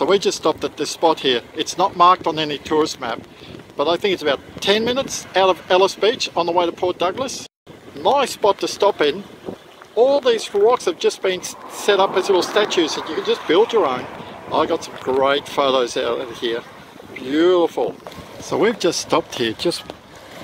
So we just stopped at this spot here. It's not marked on any tourist map, but I think it's about 10 minutes out of Ellis Beach on the way to Port Douglas. Nice spot to stop in. All these rocks have just been set up as little statues and you can just build your own. I got some great photos out of here. Beautiful. So we've just stopped here just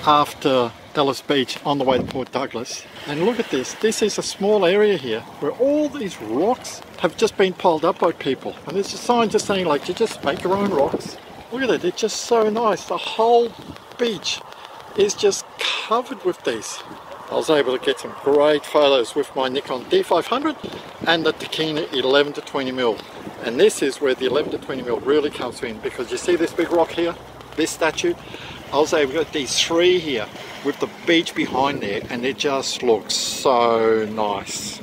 after Ellis Beach on the way to Port Douglas. And look at this. This is a small area here where all these rocks have just been piled up by people. And there's a sign just saying like, you just make your own rocks. Look at it. It's just so nice. The whole beach is just covered with these. I was able to get some great photos with my Nikon D500 and the Tokina 11-20mm. And this is where the 11-20mm really comes in, because you see this big rock here, this statue? I was able to get these three here with the beach behind there, and it just looks so nice.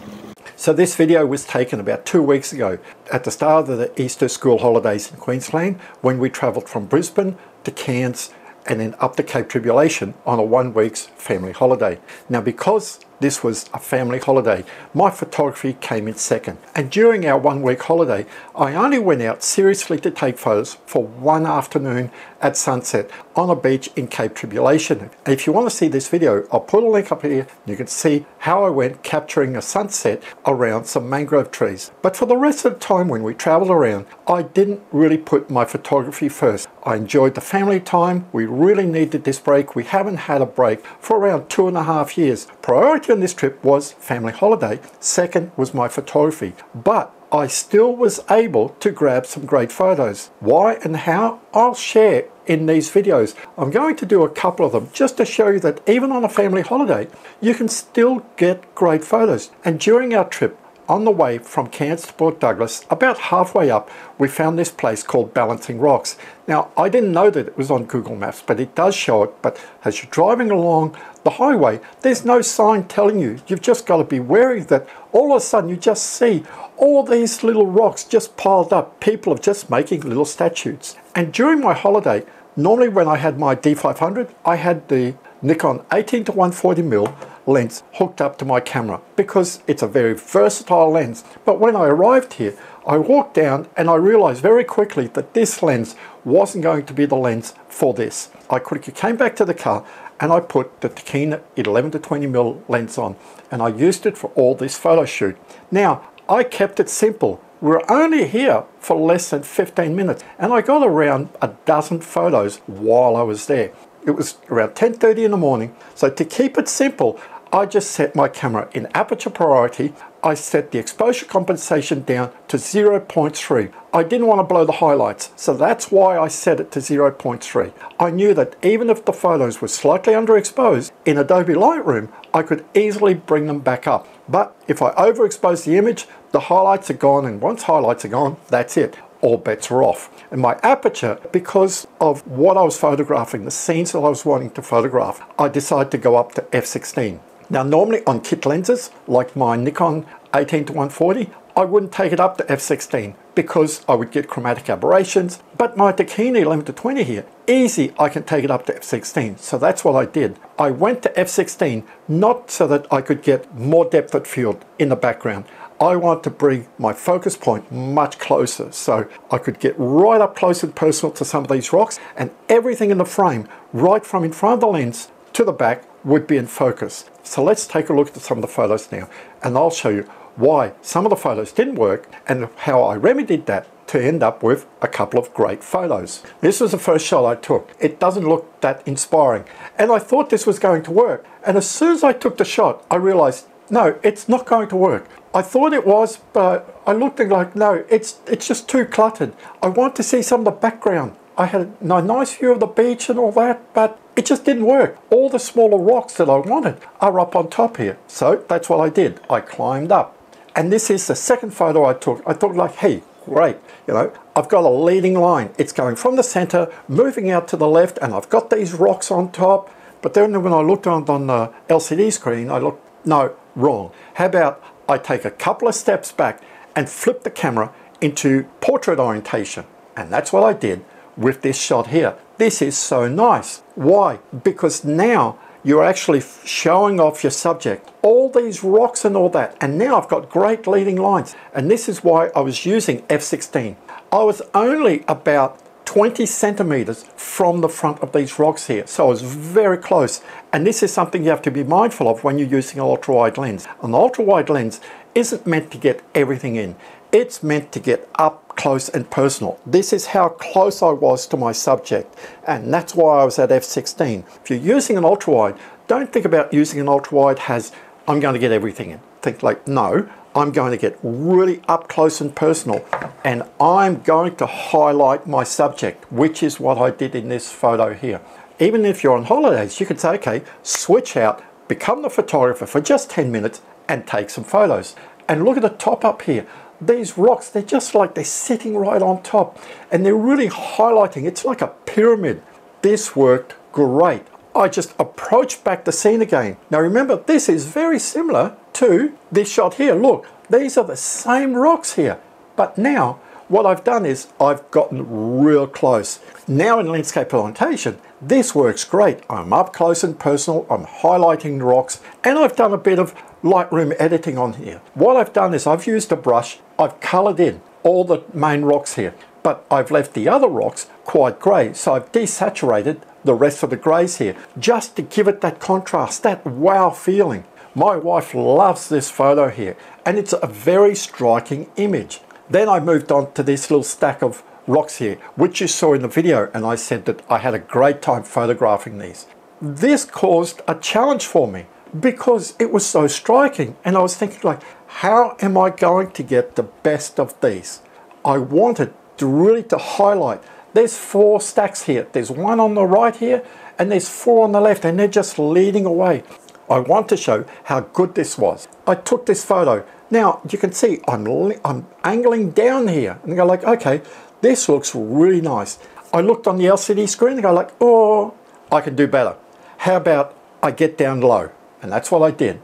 So this video was taken about 2 weeks ago at the start of the Easter school holidays in Queensland, when we travelled from Brisbane to Cairns and then up to Cape Tribulation on a 1 week's family holiday. Now, because this was a family holiday, my photography came in second. And during our 1 week holiday, I only went out seriously to take photos for one afternoon at sunset on a beach in Cape Tribulation. And if you want to see this video, I'll put a link up here. You can see how I went capturing a sunset around some mangrove trees. But for the rest of the time when we traveled around, I didn't really put my photography first. I enjoyed the family time. We really needed this break. We haven't had a break for around 2.5 years. Priority on this trip was family holiday. Second was my photography. But I still was able to grab some great photos. Why and how? I'll share in these videos. I'm going to do a couple of them just to show you that even on a family holiday, you can still get great photos. And during our trip, on the way from Cairns to Port Douglas, about halfway up, we found this place called Balancing Rocks. Now, I didn't know that it was on Google Maps, but it does show it. But as you're driving along the highway, there's no sign telling you. You've just got to be wary that all of a sudden you just see all these little rocks just piled up. People are just making little statues. And during my holiday, normally when I had my D500, I had the Nikon 18-140mm lens hooked up to my camera because it's a very versatile lens. But when I arrived here, I walked down and I realized very quickly that this lens wasn't going to be the lens for this. I quickly came back to the car and I put the Tokina 11-20mm lens on, and I used it for all this photo shoot. Now, I kept it simple. We're only here for less than 15 minutes and I got around a dozen photos while I was there. It was around 10:30 in the morning, so to keep it simple, I just set my camera in aperture priority. I set the exposure compensation down to 0.3. I didn't want to blow the highlights, so that's why I set it to 0.3. I knew that even if the photos were slightly underexposed in Adobe Lightroom, I could easily bring them back up. But if I overexpose the image, the highlights are gone, and once highlights are gone, that's it. All bets are off. And my aperture, because of what I was photographing, the scenes that I was wanting to photograph, I decided to go up to f16. Now, normally on kit lenses, like my Nikon 18-140, I wouldn't take it up to f16 because I would get chromatic aberrations. But my Tokina 11-20 here, easy, I can take it up to f16. So that's what I did. I went to f16, not so that I could get more depth of field in the background. I want to bring my focus point much closer so I could get right up close and personal to some of these rocks, and everything in the frame, right from in front of the lens to the back, would be in focus. So let's take a look at some of the photos now, and I'll show you why some of the photos didn't work and how I remedied that to end up with a couple of great photos. This was the first shot I took. It doesn't look that inspiring, and I thought this was going to work. And as soon as I took the shot, I realized, no, it's not going to work. I thought it was, but I looked and like, no, it's just too cluttered. I want to see some of the background. I had a nice view of the beach and all that, but it just didn't work. All the smaller rocks that I wanted are up on top here. So that's what I did. I climbed up. And this is the second photo I took. I thought like, hey, great. You know, I've got a leading line. It's going from the center, moving out to the left, and I've got these rocks on top. But then when I looked on the LCD screen, I looked, no, wrong. How about I take a couple of steps back and flip the camera into portrait orientation? And that's what I did with this shot here. This is so nice. Why? Because now you're actually showing off your subject, all these rocks and all that. And now I've got great leading lines. And this is why I was using f16. I was only about 20 centimeters from the front of these rocks here, so I was very close. And this is something you have to be mindful of when you're using an ultra-wide lens. An ultra-wide lens isn't meant to get everything in. It's meant to get up close and personal. This is how close I was to my subject, and that's why I was at f/16. If you're using an ultra-wide, don't think about using an ultra-wide as I'm going to get everything in. Think like, no, I'm going to get really up close and personal, and I'm going to highlight my subject, which is what I did in this photo here. Even if you're on holidays, you could say, okay, switch out, become the photographer for just 10 minutes and take some photos. And look at the top up here. These rocks, they're just like they're sitting right on top, and they're really highlighting. It's like a pyramid. This worked great. I just approached back the scene again. Now remember, this is very similar to this shot here. Look, these are the same rocks here. But now what I've done is I've gotten real close. Now in landscape orientation, this works great. I'm up close and personal, I'm highlighting the rocks, and I've done a bit of Lightroom editing on here. What I've done is I've used a brush, I've colored in all the main rocks here, but I've left the other rocks quite grey, so I've desaturated the rest of the greys here, just to give it that contrast, that wow feeling. My wife loves this photo here, and it's a very striking image. Then I moved on to this little stack of rocks here, which you saw in the video, and I said that I had a great time photographing these. This caused a challenge for me because it was so striking, and I was thinking like, how am I going to get the best of these? I wanted to really highlight. There's 4 stacks here. There's one on the right here, and there's 4 on the left, and they're just leading away. I want to show how good this was. I took this photo. Now you can see I'm angling down here, and I go like, okay, this looks really nice. I looked on the LCD screen and go like, oh, I can do better. How about I get down low? And that's what I did.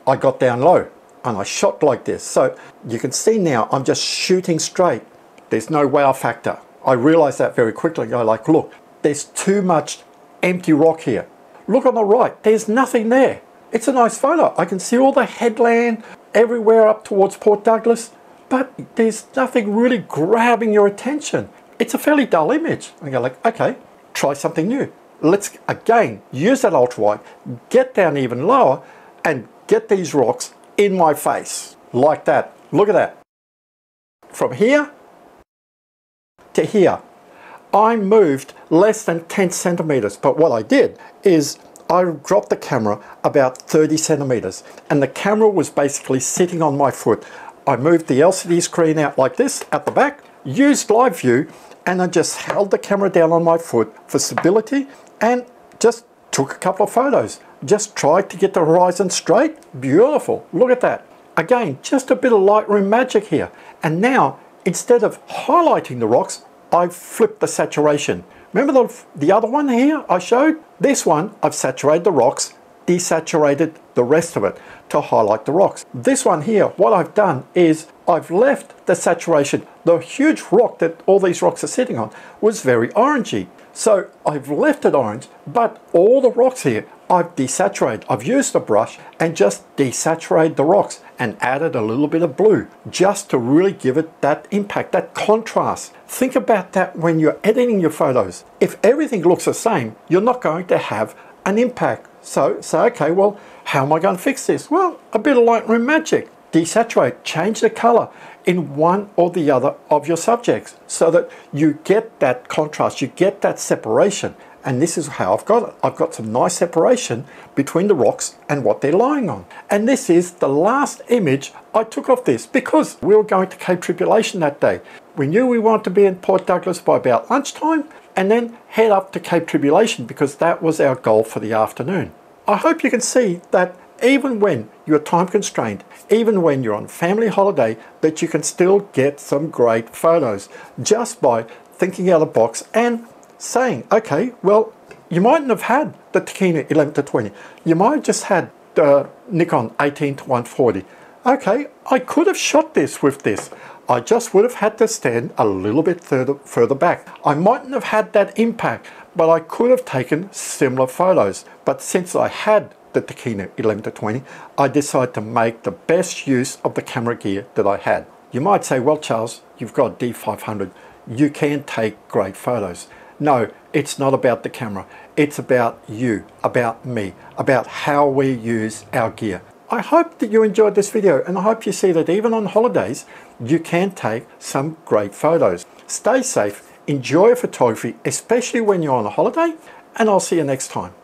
I got down low and I shot like this. So you can see now I'm just shooting straight. There's no wow factor. I realized that very quickly. I go like, look, there's too much empty rock here. Look on the right, there's nothing there. It's a nice photo. I can see all the headland everywhere up towards Port Douglas, but there's nothing really grabbing your attention. It's a fairly dull image. I go like, okay, try something new. Let's again use that ultra wide, get down even lower, and get these rocks in my face like that. Look at that. From here to here, I moved less than 10 centimeters, but what I did is I dropped the camera about 30 centimeters, and the camera was basically sitting on my foot. I moved the LCD screen out like this at the back, used live view, and I just held the camera down on my foot for stability and just took a couple of photos. Just tried to get the horizon straight. Beautiful. Look at that. Again, just a bit of Lightroom magic here. And now, instead of highlighting the rocks, I've flipped the saturation. Remember the other one here I showed? This one, I've saturated the rocks, desaturated the rest of it to highlight the rocks. This one here, what I've done is I've left the saturation. The huge rock that all these rocks are sitting on was very orangey. So I've left it orange, but all the rocks here, I've desaturated. I've used a brush and just desaturated the rocks and added a little bit of blue just to really give it that impact, that contrast. Think about that when you're editing your photos. If everything looks the same, you're not going to have an impact. So say, okay, well, how am I going to fix this? Well, a bit of Lightroom magic. Desaturate, change the color in one or the other of your subjects so that you get that contrast, you get that separation. And this is how I've got it. I've got some nice separation between the rocks and what they're lying on. And this is the last image I took of this because we were going to Cape Tribulation that day. We knew we wanted to be in Port Douglas by about lunchtime and then head up to Cape Tribulation because that was our goal for the afternoon. I hope you can see that even when you're time constrained, even when you're on family holiday, that you can still get some great photos just by thinking out of the box and saying, okay, well, you mightn't have had the Tokina 11-20. You might have just had the Nikon 18-140. Okay, I could have shot this with this. I just would have had to stand a little bit further back. I mightn't have had that impact, but I could have taken similar photos. But since I had the Tokina 11-20, I decided to make the best use of the camera gear that I had. You might say, well, Charles, you've got D500. You can take great photos. No, it's not about the camera. It's about you, about me, about how we use our gear. I hope that you enjoyed this video, and I hope you see that even on holidays, you can take some great photos. Stay safe, enjoy photography, especially when you're on a holiday, and I'll see you next time.